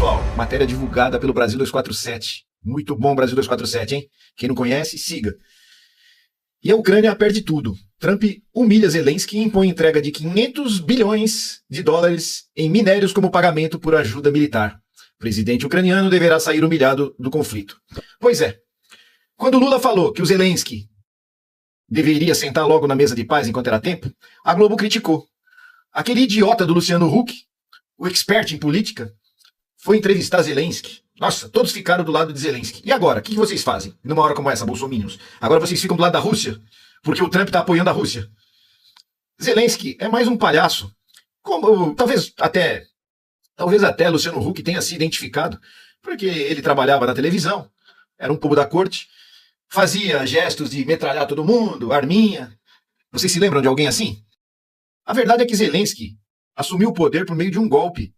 pessoal, matéria divulgada pelo Brasil 247. Muito bom Brasil 247, hein? Quem não conhece, siga. E a Ucrânia perde tudo. Trump humilha Zelensky e impõe entrega de 500 bilhões de dólares em minérios como pagamento por ajuda militar. O presidente ucraniano deverá sair humilhado do conflito. Pois é. Quando Lula falou que o Zelensky deveria sentar logo na mesa de paz enquanto era tempo, a Globo criticou. Aquele idiota do Luciano Huck, o expert em política, foi entrevistar Zelensky. Nossa, todos ficaram do lado de Zelensky. E agora, o que vocês fazem numa hora como essa, bolsominions? Agora vocês ficam do lado da Rússia, porque o Trump está apoiando a Rússia. Zelensky é mais um palhaço. Como talvez até Luciano Huck tenha se identificado, porque ele trabalhava na televisão, era um povo da corte, fazia gestos de metralhar todo mundo, arminha. Vocês se lembram de alguém assim? A verdade é que Zelensky assumiu o poder por meio de um golpe.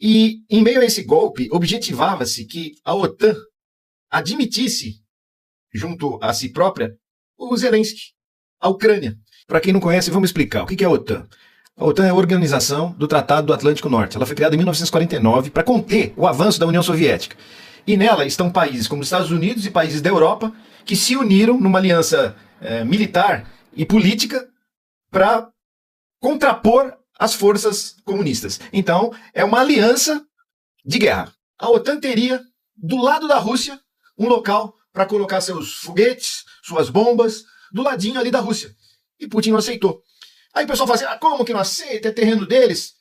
E, em meio a esse golpe, objetivava-se que a OTAN admitisse, junto a si própria, o Zelensky, a Ucrânia. Para quem não conhece, vamos explicar. O que é a OTAN? A OTAN é a Organização do Tratado do Atlântico Norte. Ela foi criada em 1949 para conter o avanço da União Soviética. E nela estão países como os Estados Unidos e países da Europa que se uniram numa aliança militar e política para contrapor as forças comunistas. Então, é uma aliança de guerra. A OTAN teria, do lado da Rússia, um local para colocar seus foguetes, suas bombas, do ladinho ali da Rússia. E Putin não aceitou. Aí o pessoal fala assim, como que não aceita? É terreno deles.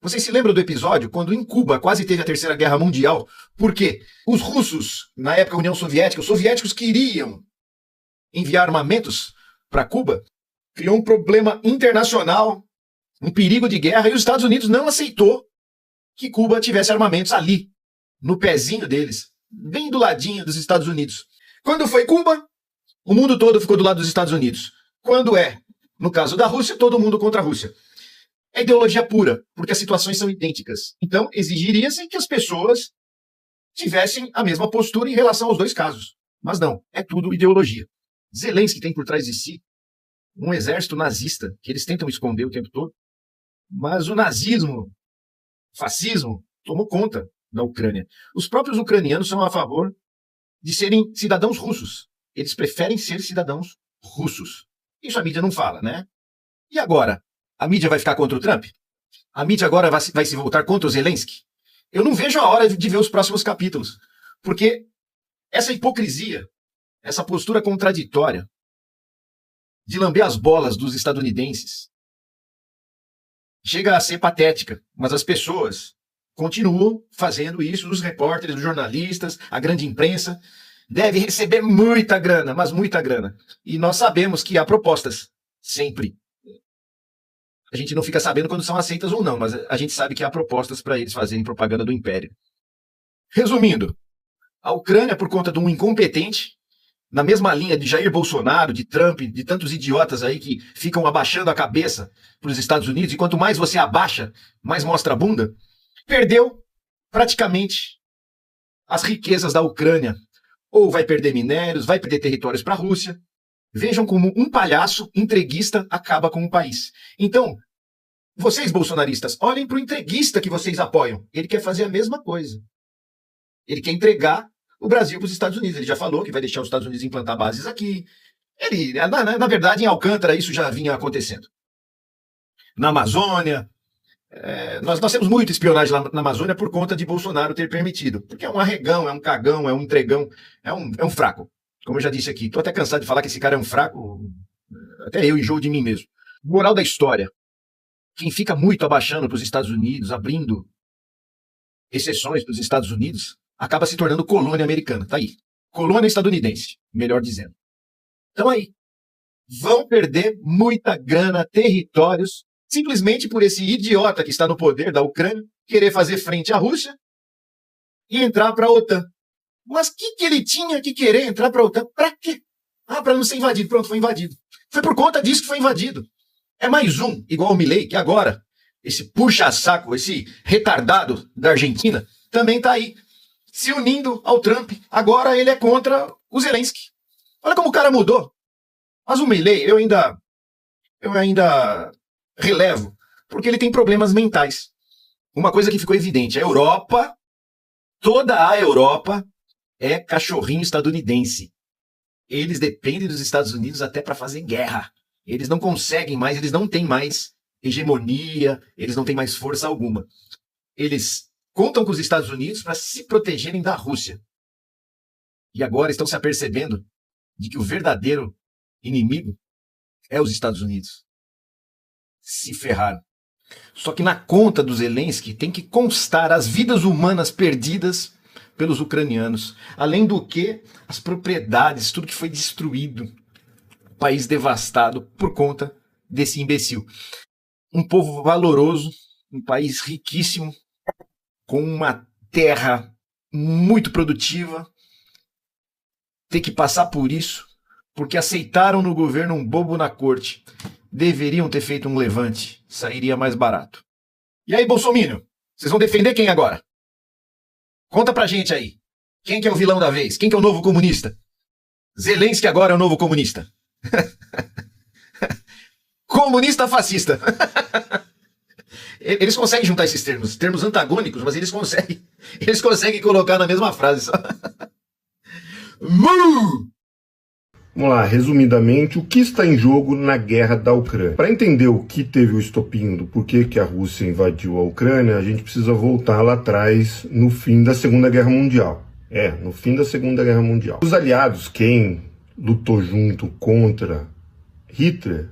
Vocês se lembram do episódio quando em Cuba quase teve a Terceira Guerra Mundial? Porque os russos, na época da União Soviética, os soviéticos queriam enviar armamentos para Cuba, criou um problema internacional, um perigo de guerra, e os Estados Unidos não aceitou que Cuba tivesse armamentos ali, no pezinho deles, bem do ladinho dos Estados Unidos. Quando foi Cuba, o mundo todo ficou do lado dos Estados Unidos. Quando no caso da Rússia, todo mundo contra a Rússia. É ideologia pura, porque as situações são idênticas. Então, exigiria-se que as pessoas tivessem a mesma postura em relação aos dois casos. Mas não, é tudo ideologia. Zelensky tem por trás de si um exército nazista, que eles tentam esconder o tempo todo, mas o nazismo, fascismo, tomou conta da Ucrânia. Os próprios ucranianos são a favor de serem cidadãos russos. Eles preferem ser cidadãos russos. Isso a mídia não fala, né? E agora? A mídia vai ficar contra o Trump? A mídia agora vai se voltar contra o Zelensky? Eu não vejo a hora de ver os próximos capítulos, porque essa hipocrisia, essa postura contraditória de lamber as bolas dos estadunidenses chega a ser patética, mas as pessoas continuam fazendo isso, os repórteres, os jornalistas, a grande imprensa deve receber muita grana, mas muita grana. E nós sabemos que há propostas, sempre. A gente não fica sabendo quando são aceitas ou não, mas a gente sabe que há propostas para eles fazerem propaganda do império. Resumindo, a Ucrânia, por conta de um incompetente, na mesma linha de Jair Bolsonaro, de Trump, de tantos idiotas aí que ficam abaixando a cabeça para os Estados Unidos, e quanto mais você abaixa, mais mostra a bunda, perdeu praticamente as riquezas da Ucrânia. Ou vai perder minérios, vai perder territórios para a Rússia. Vejam como um palhaço entreguista acaba com um país. Então, vocês bolsonaristas, olhem para o entreguista que vocês apoiam. Ele quer fazer a mesma coisa. Ele quer entregar o Brasil para os Estados Unidos. Ele já falou que vai deixar os Estados Unidos implantar bases aqui. Na verdade, em Alcântara, isso já vinha acontecendo. Na Amazônia. Nós temos muita espionagem lá na Amazônia por conta de Bolsonaro ter permitido. Porque é um arregão, é um cagão, é um entregão, é um fraco. Como eu já disse aqui, estou até cansado de falar que esse cara é um fraco. Até eu enjoo de mim mesmo. Moral da história. Quem fica muito abaixando para os Estados Unidos, abrindo exceções para os Estados Unidos, acaba se tornando colônia americana. Tá aí. Colônia estadunidense, melhor dizendo. Então aí, vão perder muita grana, territórios, simplesmente por esse idiota que está no poder da Ucrânia querer fazer frente à Rússia e entrar para a OTAN. Mas o que ele tinha que querer entrar para a OTAN? Para quê? Para não ser invadido. Pronto, foi invadido. Foi por conta disso que foi invadido. É mais um, igual o Milei, que agora, esse puxa-saco, esse retardado da Argentina, também está aí, se unindo ao Trump. Agora ele é contra o Zelensky. Olha como o cara mudou. Mas o Milei, eu ainda relevo, porque ele tem problemas mentais. uma coisa que ficou evidente: a Europa, toda a Europa, é cachorrinho estadunidense. Eles dependem dos Estados Unidos até para fazer guerra. Eles não conseguem mais, eles não têm mais hegemonia, eles não têm mais força alguma. Eles contam com os Estados Unidos para se protegerem da Rússia. E agora estão se apercebendo de que o verdadeiro inimigo é os Estados Unidos. Se ferraram. Só que na conta do Zelensky tem que constar as vidas humanas perdidas pelos ucranianos. Além do que, as propriedades, tudo que foi destruído. O país devastado por conta desse imbecil. Um povo valoroso, um país riquíssimo, com uma terra muito produtiva, ter que passar por isso, porque aceitaram no governo um bobo na corte. Deveriam ter feito um levante, sairia mais barato. E aí, Bolsonaro, vocês vão defender quem agora? Conta pra gente aí. Quem que é o vilão da vez? Quem que é o novo comunista? Zelensky agora é o novo comunista. Comunista fascista. Eles conseguem juntar esses termos antagônicos, mas eles conseguem colocar na mesma frase. Mu! Vamos lá, resumidamente, o que está em jogo na guerra da Ucrânia? Para entender o que teve o estopim do porquê que a Rússia invadiu a Ucrânia, a gente precisa voltar lá atrás, no fim da Segunda Guerra Mundial. No fim da Segunda Guerra Mundial. Os aliados, quem lutou junto contra Hitler?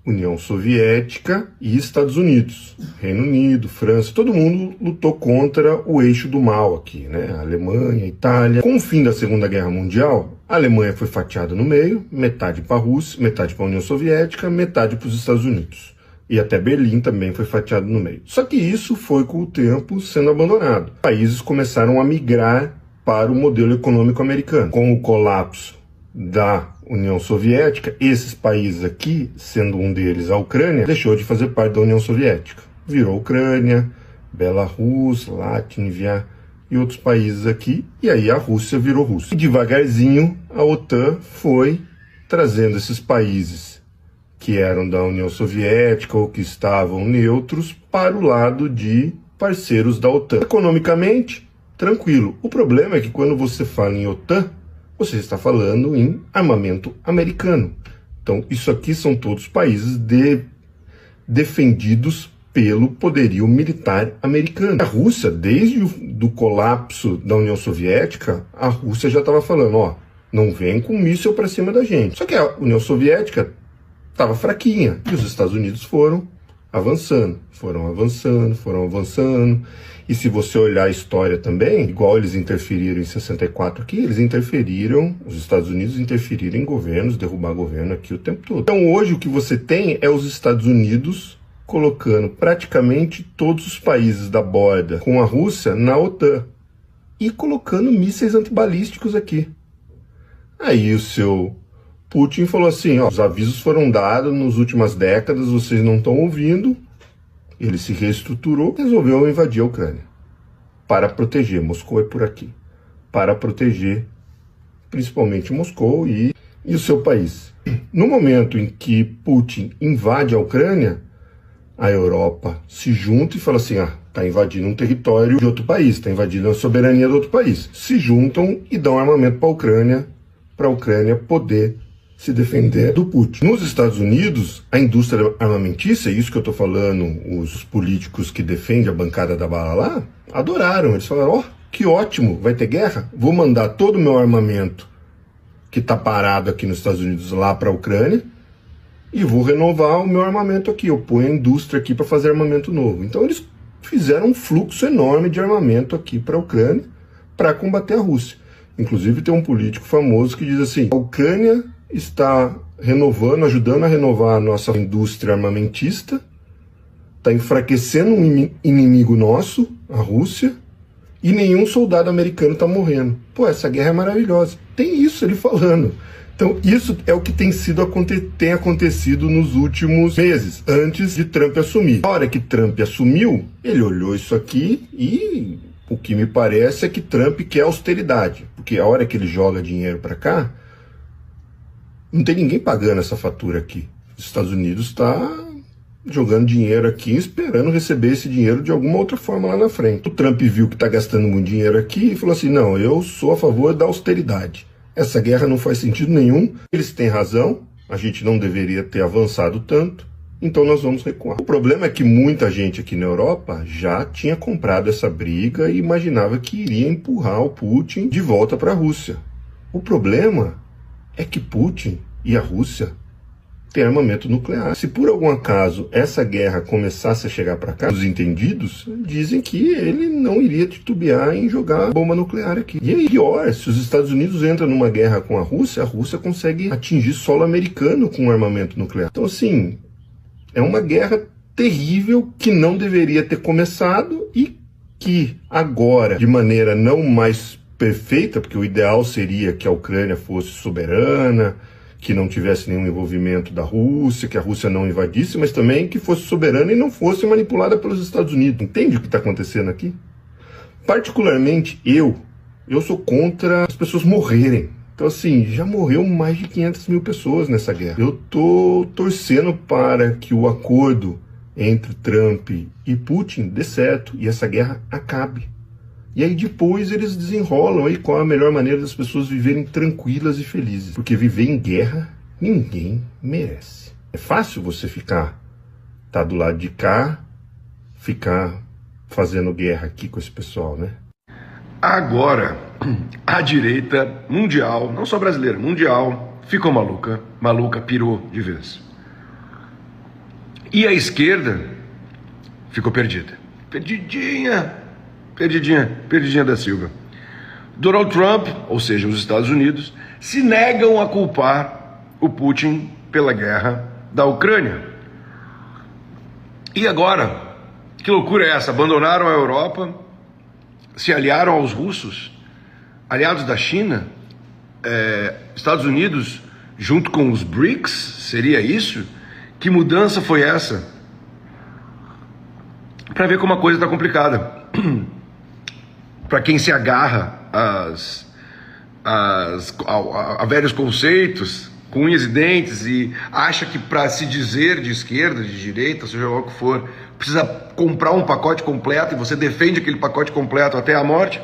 União Soviética e Estados Unidos. Reino Unido, França, todo mundo lutou contra o eixo do mal aqui, né? A Alemanha, a Itália. Com o fim da Segunda Guerra Mundial, a Alemanha foi fatiada no meio, metade para a Rússia, metade para a União Soviética, metade para os Estados Unidos. E até Berlim também foi fatiado no meio. Só que isso foi com o tempo sendo abandonado. Países começaram a migrar para o modelo econômico americano. Com o colapso da União Soviética, esses países aqui, sendo um deles a Ucrânia, deixou de fazer parte da União Soviética. Virou Ucrânia, Belarus, Latvia e outros países aqui, e aí a Rússia virou Rússia. E devagarzinho a OTAN foi trazendo esses países que eram da União Soviética ou que estavam neutros para o lado de parceiros da OTAN. Economicamente, tranquilo. O problema é que quando você fala em OTAN, você está falando em armamento americano. Então, isso aqui são todos países defendidos pelo poderio militar americano. A Rússia, desde o colapso da União Soviética, a Rússia já estava falando, não vem com míssil para cima da gente. Só que a União Soviética estava fraquinha e os Estados Unidos foram avançando. E se você olhar a história também, igual eles interferiram em 64 aqui, os Estados Unidos interferiram em governos, derrubar governo aqui o tempo todo. Então hoje o que você tem é os Estados Unidos colocando praticamente todos os países da borda com a Rússia na OTAN e colocando mísseis antibalísticos aqui. Aí o seu Putin falou assim, os avisos foram dados nas últimas décadas, vocês não estão ouvindo. Ele se reestruturou e resolveu invadir a Ucrânia para proteger. Moscou é por aqui. Para proteger principalmente Moscou e o seu país. No momento em que Putin invade a Ucrânia, a Europa se junta e fala assim, está invadindo um território de outro país, está invadindo a soberania de outro país. Se juntam e dão armamento para a Ucrânia poder se defender do Putin. Nos Estados Unidos, a indústria armamentícia, isso que eu estou falando, os políticos que defendem a bancada da bala lá, adoraram. Eles falaram, que ótimo, vai ter guerra? Vou mandar todo o meu armamento que está parado aqui nos Estados Unidos lá para a Ucrânia e vou renovar o meu armamento aqui. Eu ponho a indústria aqui para fazer armamento novo. Então eles fizeram um fluxo enorme de armamento aqui para a Ucrânia para combater a Rússia. Inclusive tem um político famoso que diz assim, a Ucrânia está ajudando a renovar a nossa indústria armamentista, está enfraquecendo um inimigo nosso, a Rússia, e nenhum soldado americano está morrendo. Essa guerra é maravilhosa. Tem isso ele falando. Então isso é o que tem acontecido nos últimos meses, antes de Trump assumir. Na hora que Trump assumiu, ele olhou isso aqui e o que me parece é que Trump quer austeridade, porque a hora que ele joga dinheiro para cá, não tem ninguém pagando essa fatura aqui. Os Estados Unidos está jogando dinheiro aqui, esperando receber esse dinheiro de alguma outra forma lá na frente. O Trump viu que está gastando muito dinheiro aqui e falou assim, não, eu sou a favor da austeridade. Essa guerra não faz sentido nenhum, eles têm razão, a gente não deveria ter avançado tanto, então nós vamos recuar. O problema é que muita gente aqui na Europa já tinha comprado essa briga e imaginava que iria empurrar o Putin de volta para a Rússia. O problema é que Putin e a Rússia tem armamento nuclear. Se por algum acaso essa guerra começasse a chegar para cá, os entendidos dizem que ele não iria titubear em jogar bomba nuclear aqui. E aí, pior, se os Estados Unidos entram numa guerra com a Rússia consegue atingir solo americano com armamento nuclear. Então, assim, é uma guerra terrível que não deveria ter começado e que agora, de maneira não mais perfeita, porque o ideal seria que a Ucrânia fosse soberana, que não tivesse nenhum envolvimento da Rússia, que a Rússia não invadisse, mas também que fosse soberana e não fosse manipulada pelos Estados Unidos. Entende o que está acontecendo aqui? Particularmente eu sou contra as pessoas morrerem. Então assim, já morreu mais de 500 mil pessoas nessa guerra. Eu tô torcendo para que o acordo entre Trump e Putin dê certo e essa guerra acabe. E aí depois eles desenrolam aí qual a melhor maneira das pessoas viverem tranquilas e felizes. Porque viver em guerra, ninguém merece. É fácil você tá do lado de cá, ficar fazendo guerra aqui com esse pessoal, né? Agora, a direita mundial, não só brasileira, mundial, ficou maluca, pirou de vez. E a esquerda ficou perdida. Perdidinha da Silva. Donald Trump, ou seja, os Estados Unidos, se negam a culpar o Putin pela guerra da Ucrânia. E agora, que loucura é essa? Abandonaram a Europa, se aliaram aos russos, aliados da China, Estados Unidos junto com os BRICS, seria isso? Que mudança foi essa? Para ver como a coisa está complicada. Para quem se agarra a velhos conceitos, com unhas e dentes, e acha que para se dizer de esquerda, de direita, seja lá o que for, precisa comprar um pacote completo e você defende aquele pacote completo até a morte,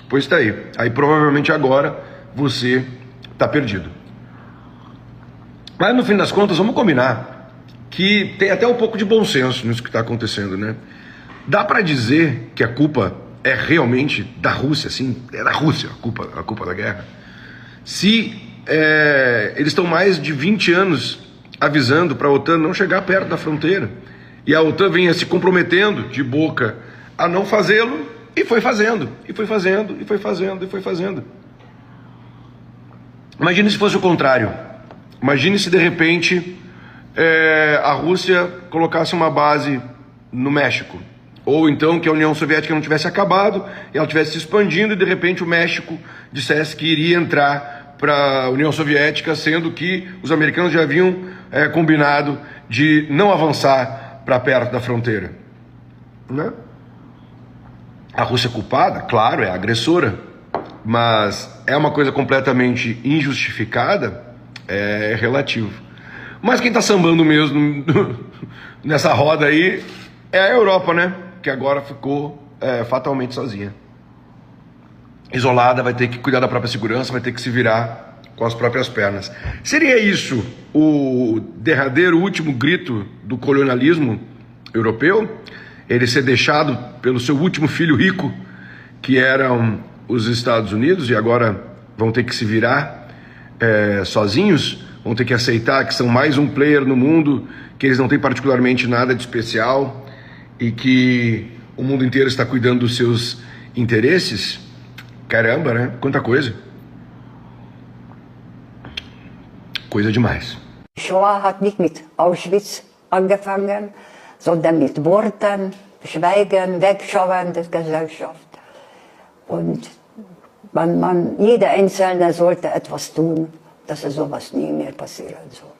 pois está aí. Aí provavelmente agora você está perdido. Mas no fim das contas, vamos combinar que tem até um pouco de bom senso nisso que está acontecendo, né? Dá para dizer que a culpa é realmente da Rússia, sim, é da Rússia a culpa da guerra. Se eles estão mais de 20 anos avisando para a OTAN não chegar perto da fronteira, e a OTAN vinha se comprometendo de boca a não fazê-lo, e foi fazendo. Imagine se fosse o contrário. Imagine se de repente a Rússia colocasse uma base no México. Ou então que a União Soviética não tivesse acabado, e ela tivesse se expandindo, e de repente o México dissesse que iria entrar para a União Soviética, sendo que os americanos já haviam combinado de não avançar para perto da fronteira. Né? A Rússia é culpada? Claro, é a agressora, mas é uma coisa completamente injustificada? É relativo. Mas quem está sambando mesmo nessa roda aí é a Europa, né? Que agora ficou fatalmente sozinha. Isolada, vai ter que cuidar da própria segurança, vai ter que se virar com as próprias pernas. Seria isso o derradeiro último grito do colonialismo europeu? Ele ser deixado pelo seu último filho rico, que eram os Estados Unidos, e agora vão ter que se virar sozinhos, vão ter que aceitar que são mais um player no mundo, que eles não têm particularmente nada de especial, e que o mundo inteiro está cuidando dos seus interesses. Caramba, né? Quanta coisa. Coisa demais. Shoah hat nicht mit Auschwitz angefangen, sondern mit Worten, Schweigen, Wegschauen der Gesellschaft. Und jeder Einzelne sollte etwas tun, dass sowas nie mehr passieren soll.